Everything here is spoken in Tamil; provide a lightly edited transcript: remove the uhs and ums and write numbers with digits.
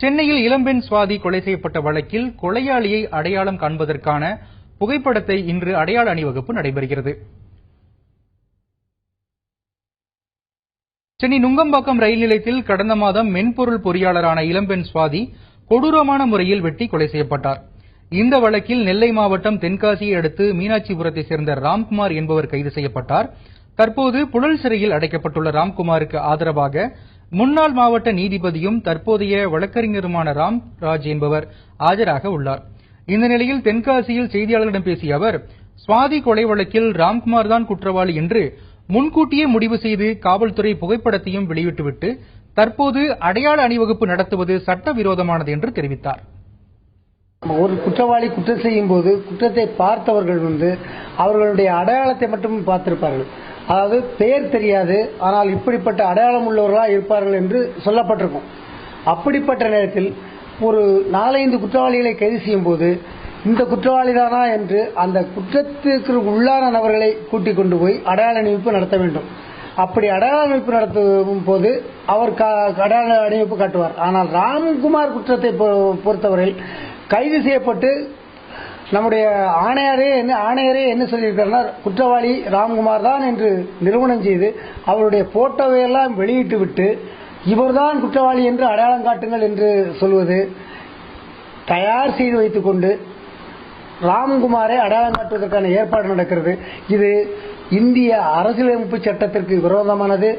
சென்னையில் இளம்பெண் சுவாதி கொலை செய்யப்பட்ட வழக்கில் கொலையாளியை அடையாளம் காண்பதற்கான புகைப்படத்தை இன்று அடையாள அணிவகுப்பு நடைபெறுகிறது. சென்னை நுங்கம்பாக்கம் ரயில் நிலையத்தில் கடந்த மாதம் மென்பொருள் பொறியாளரான இளம்பெண் சுவாதி கொடூரமான முறையில் வெட்டி கொலை செய்யப்பட்டார். இந்த வழக்கில் நெல்லை மாவட்டம் தென்காசியை அடுத்து மீனாட்சிபுரத்தை சேர்ந்த ராம்குமார் என்பவர் கைது செய்யப்பட்டார். தற்போது புழல் சிறையில் அடைக்கப்பட்டுள்ள ராம்குமாருக்கு ஆதரவாக முன்னாள் மாவட்ட நீதிபதியும் தற்போதைய வழக்கறிஞருமான ராம்ராஜ் என்பவர் ஆஜராக உள்ளார். இந்த நிலையில் தென்காசியில் செய்தியாளர்களிடம் பேசிய அவர், சுவாதி கொலை வழக்கில் ராம்குமார் தான் குற்றவாளி என்று முன்கூட்டியே முடிவு செய்து காவல்துறை புகைப்படத்தையும் வெளியிட்டுவிட்டு தற்போது அடையாள அணிவகுப்பு நடத்துவது சட்டவிரோதமானது என்று தெரிவித்தார். ஒரு குற்றவாளி குற்றம் செய்யும் போது குற்றத்தை பார்த்தவர்கள் அவர்களுடைய அடையாளத்தை மட்டும் பார்த்திருப்பார்கள். அதாவது பெயர் தெரியாது, ஆனால் இப்படிப்பட்ட அடையாளம் உள்ளவர்களாக இருப்பார்கள் என்று சொல்லப்பட்டிருக்கும். அப்படிப்பட்ட நேரத்தில் ஒரு 4-5 குற்றவாளிகளை கைது செய்யும் போது இந்த குற்றவாளிதானா என்று அந்த குற்றத்திற்கு உள்ளான நபர்களை கூட்டிக் கொண்டு போய் அடையாள அணிவிப்பு நடத்த வேண்டும். அப்படி அடையாள அணிவிப்பு நடத்தும் போது அவர் அடையாள அணிவிப்பு காட்டுவார். ஆனால் ராம்குமார் குற்றத்தை பொறுத்தவரை கைது செய்யப்பட்டு நம்முடைய ஆணையரே என்ன சொல்லியிருக்கிறார், குற்றவாளி ராம்குமார் தான் என்று நிறுவனம் செய்து அவருடைய போட்டோவை எல்லாம் வெளியிட்டு விட்டு இவர்தான் குற்றவாளி என்று அடையாளம் காட்டுங்கள் என்று சொல்வது, தயார் செய்து வைத்துக் கொண்டு ராம்குமாரை அடையாளம் காட்டுவதற்கான ஏற்பாடு நடக்கிறது. இது இந்திய அரசியலமைப்பு சட்டத்திற்கு விரோதமானது.